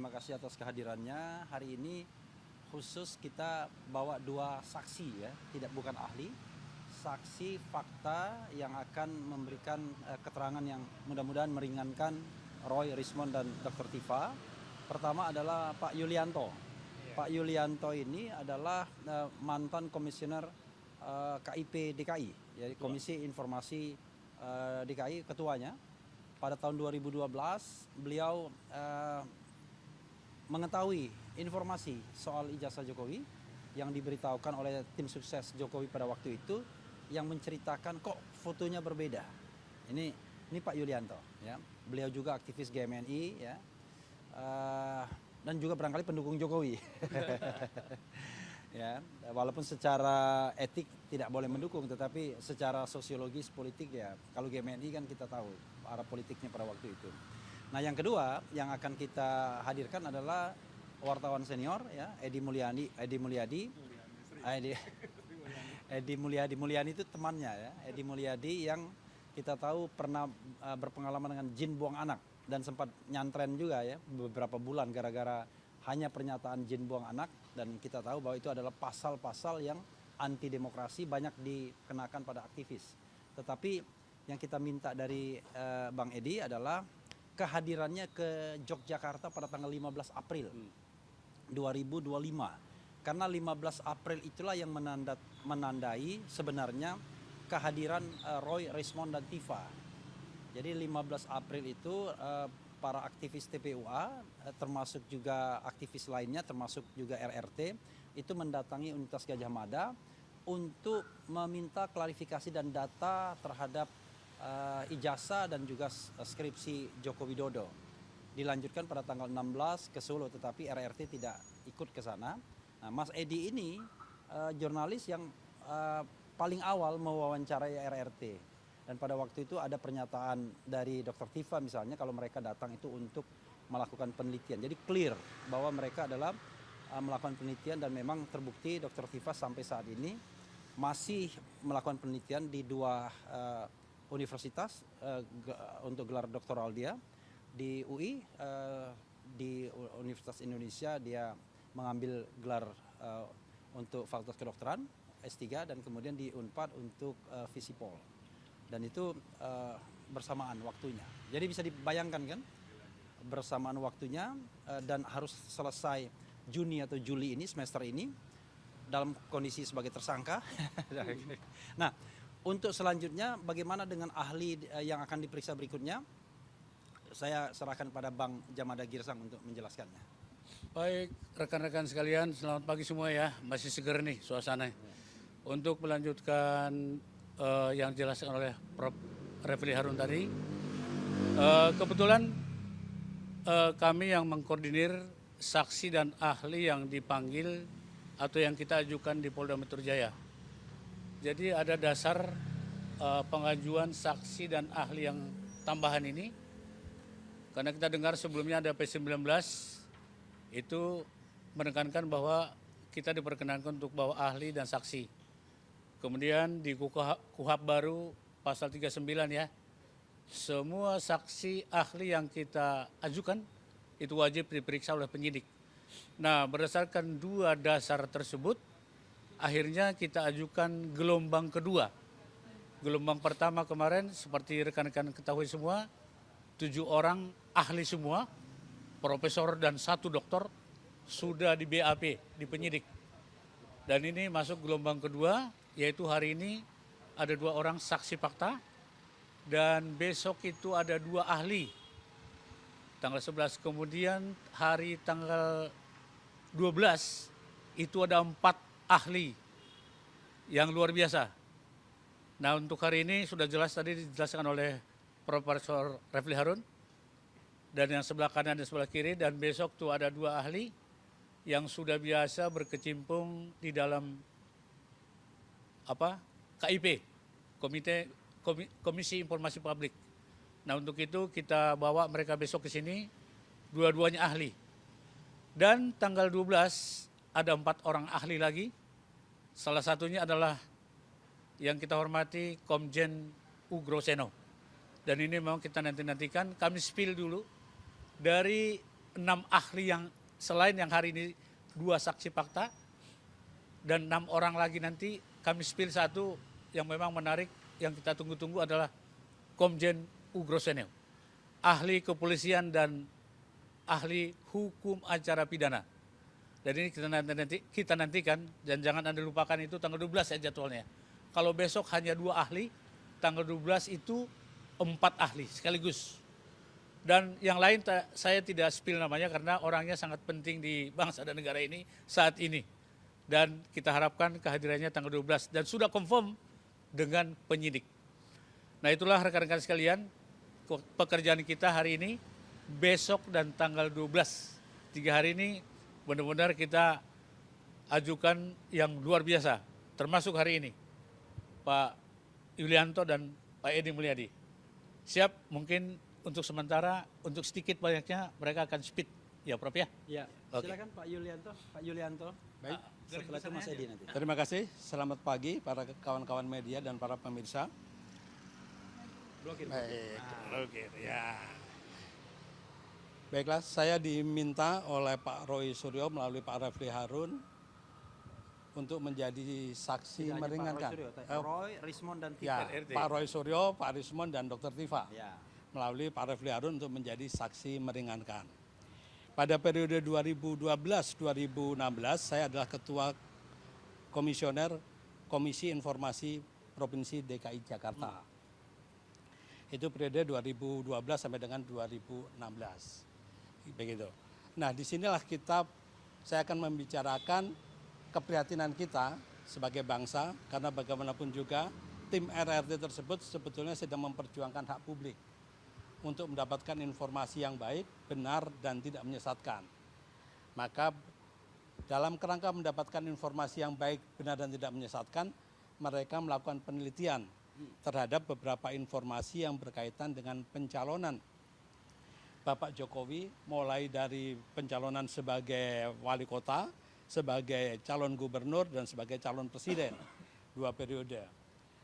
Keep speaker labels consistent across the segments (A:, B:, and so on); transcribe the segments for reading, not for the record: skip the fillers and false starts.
A: terima kasih atas kehadirannya. Hari ini khusus kita bawa 2 saksi ya, bukan ahli, saksi fakta yang akan memberikan keterangan yang mudah-mudahan meringankan Roy, Rismond, dan Dr. Tifa. Pertama adalah Pak Yulianto. Pak Yulianto ini adalah mantan komisioner KIP DKI, jadi Komisi Informasi DKI, ketuanya. Pada tahun 2012 beliau mengetahui informasi soal ijazah Jokowi yang diberitahukan oleh tim sukses Jokowi pada waktu itu, yang menceritakan kok fotonya berbeda. Ini Pak Yulianto, ya. Beliau juga aktivis GMNI, ya, dan juga barangkali pendukung Jokowi. Ya, walaupun secara etik tidak boleh mendukung, tetapi secara sosiologis politik ya, kalau GMNI kan kita tahu arah politiknya pada waktu itu. Nah, yang kedua yang akan kita hadirkan adalah wartawan senior, ya, Edi Mulyadi itu temannya, ya, Edi Mulyadi yang kita tahu pernah berpengalaman dengan jin buang anak dan sempat nyantren juga ya beberapa bulan gara-gara hanya pernyataan jin buang anak, dan kita tahu bahwa itu adalah pasal-pasal yang anti demokrasi banyak dikenakan pada aktivis. Tetapi yang kita minta dari Bang Edi adalah kehadirannya ke Yogyakarta pada tanggal 15 April 2025. Karena 15 April itulah yang menandai sebenarnya kehadiran Roy, Rismond, dan Tifa. Jadi 15 April itu para aktivis TPUA termasuk juga aktivis lainnya termasuk juga RRT itu mendatangi Universitas Gadjah Mada untuk meminta klarifikasi dan data terhadap ijazah dan juga skripsi Joko Widodo. Dilanjutkan pada tanggal 16 ke Solo, tetapi RRT tidak ikut ke sana. Nah, Mas Edi ini jurnalis yang paling awal mewawancarai RRT. Dan pada waktu itu ada pernyataan dari Dr. Tifa misalnya, kalau mereka datang itu untuk melakukan penelitian. Jadi clear bahwa mereka adalah melakukan penelitian, dan memang terbukti Dr. Tifa sampai saat ini masih melakukan penelitian di 2 universitas untuk gelar doktoral dia. Di UI, di Universitas Indonesia dia mengambil gelar untuk Fakultas Kedokteran S3, dan kemudian di Unpad untuk Visipol. Dan itu bersamaan waktunya. Jadi bisa dibayangkan kan, bersamaan waktunya dan harus selesai Juni atau Juli ini, semester ini, dalam kondisi sebagai tersangka. Nah, untuk selanjutnya bagaimana dengan ahli yang akan diperiksa berikutnya, saya serahkan pada Bang Jamada Girsang untuk menjelaskannya.
B: Baik, rekan-rekan sekalian, selamat pagi semua ya. Masih seger nih suasana. Untuk melanjutkan yang dijelaskan oleh Prof. Refli Harun tadi, kebetulan kami yang mengkoordinir saksi dan ahli yang dipanggil atau yang kita ajukan di Polda Metro Jaya. Jadi ada dasar pengajuan saksi dan ahli yang tambahan ini, karena kita dengar sebelumnya ada P19 itu menekankan bahwa kita diperkenankan untuk bawa ahli dan saksi. Kemudian di KUHP baru pasal 39 ya, semua saksi ahli yang kita ajukan itu wajib diperiksa oleh penyidik. Nah, berdasarkan 2 dasar tersebut, akhirnya kita ajukan gelombang kedua. Gelombang pertama kemarin seperti rekan-rekan ketahui semua, 7 orang ahli semua, profesor dan 1 doktor sudah di BAP, di penyidik. Dan ini masuk gelombang kedua, yaitu hari ini ada 2 orang saksi fakta, dan besok itu ada 2 ahli, tanggal 11. Kemudian hari tanggal 12 itu ada 4 ahli yang luar biasa. Nah, untuk hari ini sudah jelas tadi dijelaskan oleh Profesor Refli Harun, dan yang sebelah kanan dan sebelah kiri, dan besok tuh ada 2 ahli yang sudah biasa berkecimpung di dalam KIP, Komisi Informasi Publik. Nah, untuk itu kita bawa mereka besok ke sini, dua-duanya ahli. Dan tanggal 12 ada 4 orang ahli lagi. Salah satunya adalah yang kita hormati Komjen Ugro Seno. Dan ini memang kita nantikan, kami spill dulu dari 6 ahli yang selain yang hari ini 2 saksi fakta dan 6 orang lagi nanti kami spill satu yang memang menarik yang kita tunggu-tunggu adalah Komjen Ugroseneo, ahli kepolisian dan ahli hukum acara pidana. Dan ini kita nantikan dan jangan Anda lupakan itu tanggal 12 ya jadwalnya. Kalau besok hanya 2 ahli, tanggal 12 itu 4 ahli sekaligus. Dan yang lain saya tidak spill namanya karena orangnya sangat penting di bangsa dan negara ini saat ini. Dan kita harapkan kehadirannya tanggal 12 dan sudah confirm dengan penyidik. Nah itulah rekan-rekan sekalian pekerjaan kita hari ini, besok dan tanggal 12. 3 hari ini benar-benar kita ajukan yang luar biasa, termasuk hari ini Pak Yulianto dan Pak Edi Mulyadi. Siap, mungkin untuk sementara, untuk sedikit banyaknya mereka akan speed, ya Prof ya?
A: Ya,
B: Oke.
A: silakan Pak Yulianto. Pak Yulianto.
C: Baik.
A: Setelah itu Mas Edi nanti.
C: Terima kasih. Selamat pagi para kawan-kawan media dan para pemirsa.
A: Blokir.
C: Baik.
B: Oke, ya.
C: Baiklah, saya diminta oleh Pak Roy Suryo melalui Pak Refli Harun untuk menjadi saksi
A: Tidak hanya Pak
C: meringankan.
A: Roy Suryo, Roy, Rismond dan
C: Ya,
A: Tifa.
B: RT.
C: Pak Roy Suryo, Pak Rismond dan Dr. Tifa
A: Ya.
C: melalui Pak Refli Harun untuk menjadi saksi meringankan. Pada periode 2012-2016 saya adalah ketua komisioner Komisi Informasi Provinsi DKI Jakarta. Itu periode 2012 sampai dengan 2016. Begitu. Nah, disinilah saya akan membicarakan keprihatinan kita sebagai bangsa karena bagaimanapun juga tim RRT tersebut sebetulnya sedang memperjuangkan hak publik untuk mendapatkan informasi yang baik, benar, dan tidak menyesatkan. Maka dalam kerangka mendapatkan informasi yang baik, benar, dan tidak menyesatkan, mereka melakukan penelitian terhadap beberapa informasi yang berkaitan dengan pencalonan Bapak Jokowi, mulai dari pencalonan sebagai wali kota, sebagai calon gubernur, dan sebagai calon presiden 2 periode.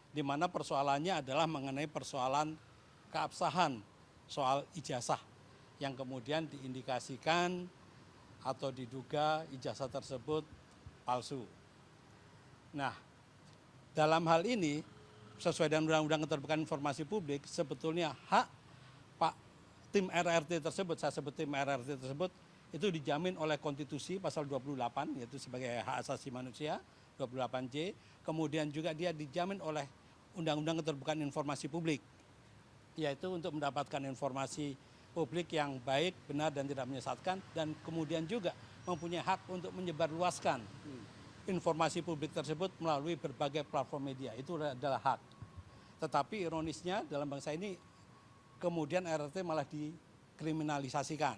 C: Di mana persoalannya adalah mengenai persoalan keabsahan soal ijazah yang kemudian diindikasikan atau diduga ijazah tersebut palsu. Nah, dalam hal ini sesuai dengan Undang-Undang Keterbukaan Informasi Publik, sebetulnya hak Pak tim RRT tersebut, saya sebut tim RRT tersebut, itu dijamin oleh Konstitusi pasal 28, yaitu sebagai hak asasi manusia, 28J, kemudian juga dia dijamin oleh Undang-Undang Keterbukaan Informasi Publik, yaitu untuk mendapatkan informasi publik yang baik, benar, dan tidak menyesatkan, dan kemudian juga mempunyai hak untuk menyebarluaskan informasi publik tersebut melalui berbagai platform media. Itu adalah hak. Tetapi ironisnya dalam bangsa ini kemudian RRT malah dikriminalisasikan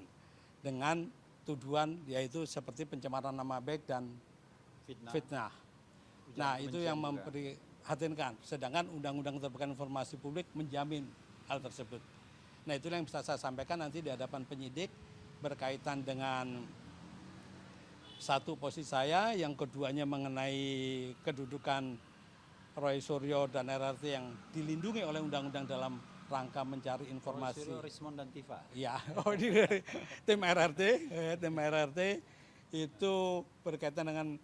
C: dengan tuduhan yaitu seperti pencemaran nama baik dan fitnah. Nah, itu yang memprihatinkan. Sedangkan Undang-Undang Keterbukaan Informasi Publik menjamin hal tersebut. Nah, itulah yang bisa saya sampaikan nanti di hadapan penyidik berkaitan dengan satu posisi saya, yang keduanya mengenai kedudukan Roy Suryo dan RRT yang dilindungi oleh undang-undang dalam rangka mencari informasi.
A: Roy Suryo, Rismond, dan Tifa.
C: Ya, tim RRT itu berkaitan dengan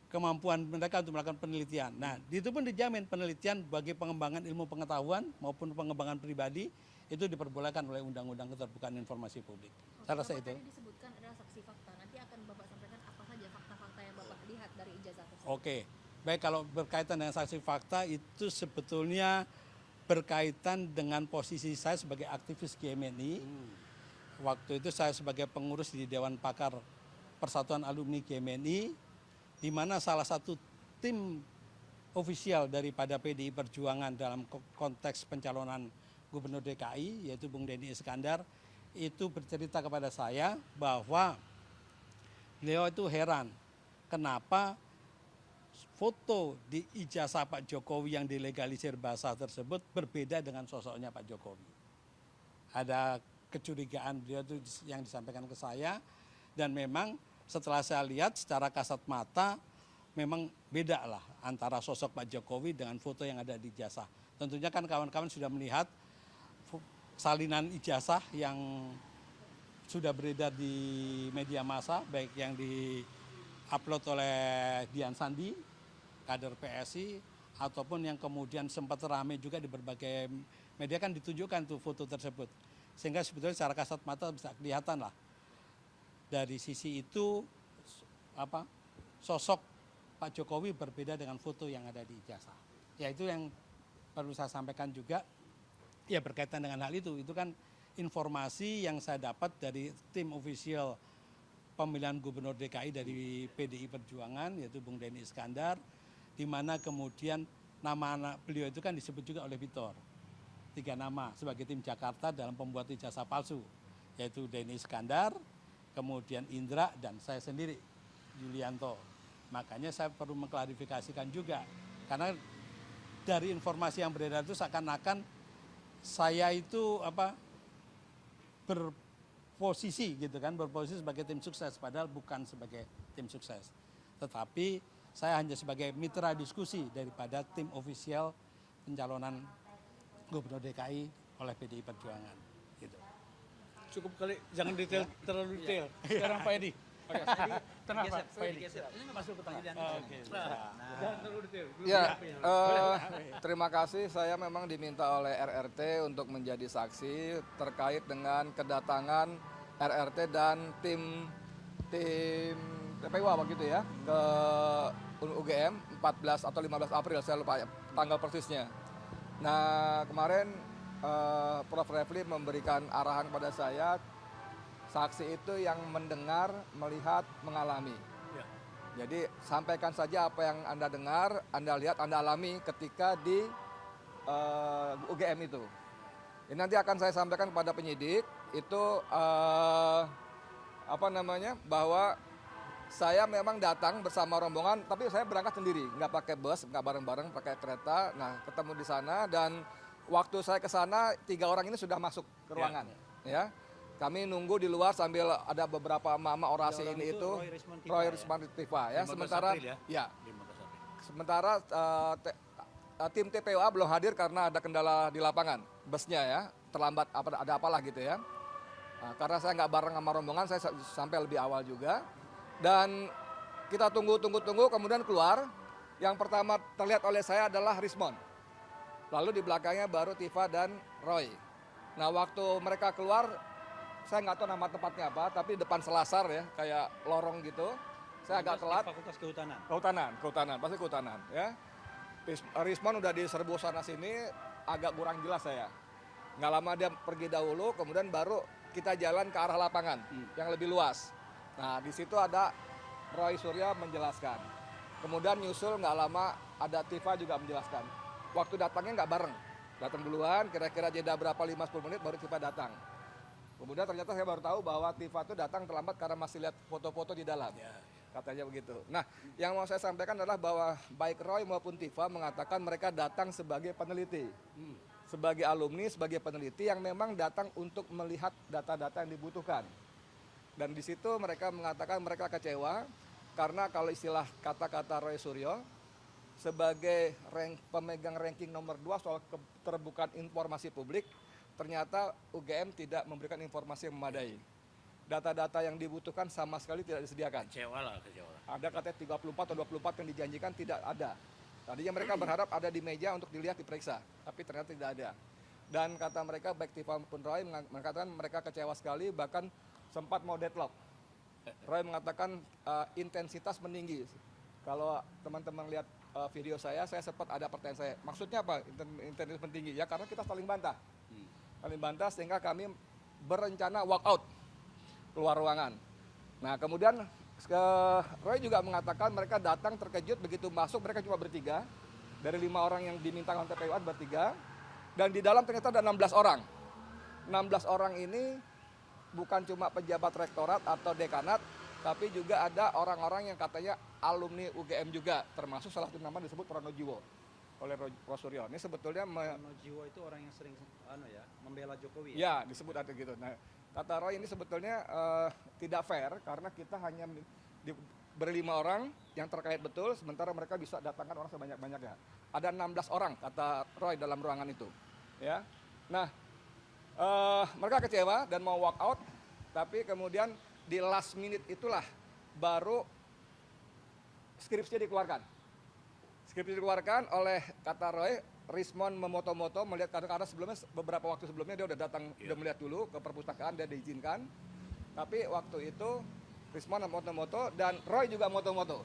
C: kemampuan mereka untuk melakukan penelitian. Nah, itu pun dijamin penelitian bagi pengembangan ilmu pengetahuan maupun pengembangan pribadi itu diperbolehkan oleh Undang-Undang Keterbukaan Informasi Publik. Saya rasa itu.
D: Tadi disebutkan adalah saksi fakta. Nanti akan Bapak sampaikan apa saja fakta-fakta yang Bapak lihat dari ijazah tersebut.
C: Oke, baik, kalau berkaitan dengan saksi fakta itu sebetulnya berkaitan dengan posisi saya sebagai aktivis GMNI. Waktu itu saya sebagai pengurus di Dewan Pakar Persatuan Alumni GMNI, di mana salah satu tim ofisial daripada PDI Perjuangan dalam konteks pencalonan Gubernur DKI, yaitu Bung Denny Iskandar, itu bercerita kepada saya bahwa beliau itu heran kenapa foto di ijazah Pak Jokowi yang dilegalisir basah tersebut berbeda dengan sosoknya Pak Jokowi. Ada kecurigaan beliau itu yang disampaikan ke saya, dan memang setelah saya lihat secara kasat mata memang beda lah antara sosok Pak Jokowi dengan foto yang ada di ijazah. Tentunya kan kawan-kawan sudah melihat salinan ijazah yang sudah beredar di media massa, baik yang di-upload oleh Dian Sandi, kader PSI, ataupun yang kemudian sempat ramai juga di berbagai media kan ditunjukkan tuh foto tersebut. Sehingga sebetulnya secara kasat mata bisa kelihatan lah. Dari sisi itu sosok Pak Jokowi berbeda dengan foto yang ada di ijazah. Ya itu yang perlu saya sampaikan juga, ya berkaitan dengan hal itu kan informasi yang saya dapat dari tim official pemilihan gubernur DKI dari PDI Perjuangan, yaitu Bung Denny Iskandar, di mana kemudian nama anak beliau itu kan disebut juga oleh Victor. 3 nama sebagai tim Jakarta dalam pembuat ijazah palsu, yaitu Denny Iskandar, kemudian Indra, dan saya sendiri, Yulianto. Makanya saya perlu mengklarifikasikan juga, karena dari informasi yang beredar itu seakan-akan saya itu berposisi gitu kan, berposisi sebagai tim sukses, padahal bukan sebagai tim sukses. Tetapi saya hanya sebagai mitra diskusi daripada tim ofisial pencalonan Gubernur DKI oleh PDI Perjuangan. Gitu.
B: Cukup kali, jangan detail terlalu detail. Sekarang Pak Edi. Tenang Pak Edi.
A: Ini masuk pertanyaan.
B: Oke. Jangan terlalu detail.
E: Ya, terima kasih. Saya memang diminta oleh RRT untuk menjadi saksi terkait dengan kedatangan RRT dan tim TPWA begitu ya ke UGM 14 atau 15 April, saya lupa tanggal persisnya. Nah kemarin Prof. Refli memberikan arahan pada saya, saksi itu yang mendengar, melihat, mengalami.
B: Ya.
E: Jadi sampaikan saja apa yang Anda dengar, Anda lihat, Anda alami ketika di UGM itu. Ini nanti akan saya sampaikan kepada penyidik, itu bahwa saya memang datang bersama rombongan, tapi saya berangkat sendiri, nggak pakai bus, nggak bareng-bareng, pakai kereta. Nah, ketemu di sana dan waktu saya ke sana 3 orang ini sudah masuk ke ruangan. Ya, kami nunggu di luar sambil ada beberapa mama orasi ini itu, Roy Risman Tiva ya. Sementara tim TPWA belum hadir karena ada kendala di lapangan, busnya ya, terlambat ada apalah gitu ya. Nah, karena saya nggak bareng sama rombongan, saya sampai lebih awal juga. Dan kita tunggu, kemudian keluar. Yang pertama terlihat oleh saya adalah Rismon. Lalu di belakangnya baru Tiva dan Roy. Nah waktu mereka keluar, saya nggak tahu nama tempatnya apa, tapi depan Selasar ya, kayak lorong gitu. Saya agak telat.
A: Fakultas Kehutanan.
E: Kehutanan, pasti kehutanan ya. Rismon udah diserbu sana sini, agak kurang jelas saya. Nggak lama dia pergi dahulu, kemudian baru kita jalan ke arah lapangan yang lebih luas. Nah di situ ada Roy Surya menjelaskan. Kemudian nyusul nggak lama ada Tiva juga menjelaskan. Waktu datangnya nggak bareng, datang duluan, kira-kira jeda berapa 5-10 menit baru Tiva datang. Kemudian ternyata saya baru tahu bahwa Tiva itu datang terlambat karena masih lihat foto-foto di dalam. Katanya begitu. Nah yang mau saya sampaikan adalah bahwa baik Roy maupun Tiva mengatakan mereka datang sebagai peneliti. Sebagai alumni, sebagai peneliti yang memang datang untuk melihat data-data yang dibutuhkan. Dan di situ mereka mengatakan mereka kecewa karena kalau istilah kata-kata Roy Suryo sebagai pemegang ranking nomor 2 soal keterbukaan informasi publik, ternyata UGM tidak memberikan informasi yang memadai. Data-data yang dibutuhkan sama sekali tidak disediakan.
B: Kecewa.
E: Ada katanya 34 atau 24 yang dijanjikan, tidak ada. Tadinya mereka berharap ada di meja untuk dilihat, diperiksa, tapi ternyata tidak ada. Dan kata mereka, baik Tiva maupun Roy mengatakan mereka kecewa sekali, bahkan sempat mau deadlock. Roy mengatakan intensitas meninggi. Kalau teman-teman lihat video saya sempat ada pertanyaan saya, maksudnya apa intensitas meninggi? Ya karena kita saling bantah. Saling bantah sehingga kami berencana walk out, keluar ruangan. Nah kemudian Roy juga mengatakan mereka datang terkejut begitu masuk, mereka cuma bertiga. Dari 5 orang yang diminta oleh TPWA bertiga. Dan di dalam ternyata ada 16 orang. 16 orang ini bukan cuma pejabat rektorat atau dekanat, tapi juga ada orang-orang yang katanya alumni UGM juga, termasuk salah satu nama disebut Pronojiwo oleh Roy Suryo. Ini sebetulnya
A: Pronojiwo itu orang yang sering membela Jokowi.
E: Ya, disebut ada gitu. Nah, kata Roy ini sebetulnya tidak fair karena kita hanya berlima orang yang terkait betul, sementara mereka bisa datangkan orang sebanyak-banyaknya. Ada 16 orang kata Roy dalam ruangan itu. Ya, nah mereka kecewa dan mau walk out. Tapi kemudian di last minute itulah baru skripsinya dikeluarkan. Skripsi dikeluarkan oleh, kata Roy, Rismond memoto-moto melihat, karena sebelumnya, beberapa waktu sebelumnya dia udah datang, udah melihat dulu ke perpustakaan, dia diizinkan. Tapi waktu itu Rismond moto-moto dan Roy juga moto-moto.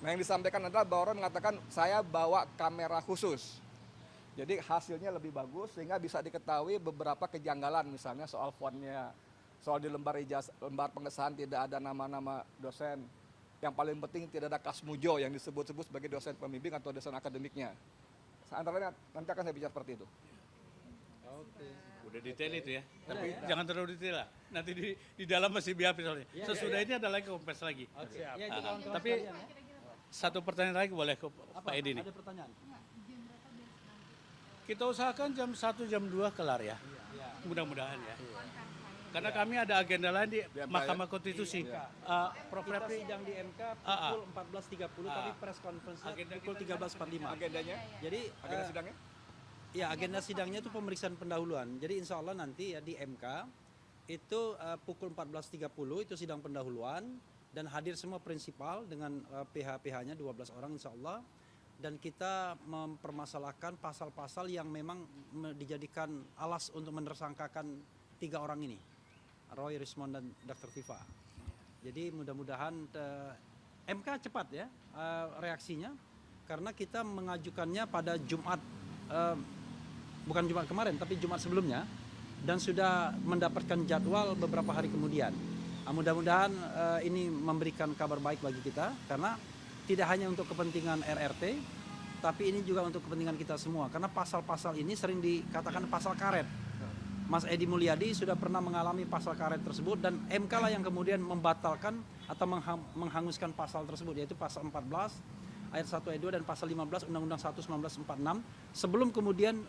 E: Nah, yang disampaikan adalah bahwa Roy mengatakan saya bawa kamera khusus. Jadi hasilnya lebih bagus sehingga bisa diketahui beberapa kejanggalan, misalnya soal fontnya, soal di lembar lembar pengesahan tidak ada nama-nama dosen. Yang paling penting tidak ada kasmujo yang disebut-sebut sebagai dosen pembimbing atau dosen akademiknya. Antara lain nanti akan saya bicara seperti itu.
B: Udah detail itu ya. Tapi jangan terlalu detail lah. Nanti di dalam masih biar soalnya. Sesudah ini ada lagi kompres lagi.
A: Ya, itu kawan-kawan
B: Tapi
A: sekalian, ya.
B: satu pertanyaan lagi boleh ke Pak Edi nih.
A: Ada pertanyaan?
B: Kita usahakan jam 1, jam 2 kelar ya. Mudah-mudahan ya. Karena kami ada agenda lain di Mahkamah Konstitusi. Prof.
A: Kita
B: Refli,
A: sidang di MK pukul 14.30 tapi press conference pukul 13.45.
E: Agendanya?
A: Jadi
E: Agenda sidangnya?
A: ya agenda sidangnya itu pemeriksaan pendahuluan. Jadi insya Allah nanti ya di MK itu pukul 14.30 itu sidang pendahuluan dan hadir semua prinsipal dengan PH-PH-nya 12 orang insya Allah. Dan kita mempermasalahkan pasal-pasal yang memang dijadikan alas untuk menersangkakan 3 orang ini. Roy, Rismond, dan Dr. Tifa. Jadi mudah-mudahan MK cepat ya reaksinya. Karena kita mengajukannya pada Jumat, bukan Jumat kemarin, tapi Jumat sebelumnya. Dan sudah mendapatkan jadwal beberapa hari kemudian. Mudah-mudahan ini memberikan kabar baik bagi kita. Karena tidak hanya untuk kepentingan RRT, tapi ini juga untuk kepentingan kita semua. Karena pasal-pasal ini sering dikatakan pasal karet. Mas Edi Mulyadi sudah pernah mengalami pasal karet tersebut dan MK lah yang kemudian membatalkan atau menghanguskan pasal tersebut, yaitu pasal 14 ayat 1 ayat 2 dan pasal 15 Undang-Undang 1 1946 sebelum kemudian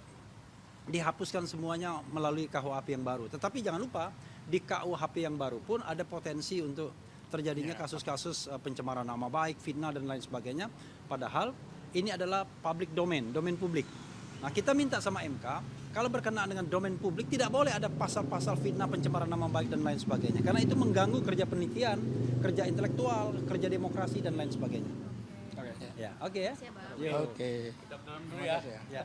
A: dihapuskan semuanya melalui KUHP yang baru. Tetapi jangan lupa di KUHP yang baru pun ada potensi untuk terjadinya kasus-kasus pencemaran nama baik, fitnah dan lain sebagainya. Padahal ini adalah public domain, domain publik. Nah, kita minta sama MK, kalau berkenaan dengan domain publik tidak boleh ada pasal-pasal fitnah, pencemaran nama baik dan lain sebagainya. Karena itu mengganggu kerja penelitian, kerja intelektual, kerja demokrasi dan lain sebagainya.
E: Oke.
A: Ya, oke ya.
D: Siap, Bang.
A: Yo.
C: Oke.
B: Kita dalam dulu ya.
A: Ya.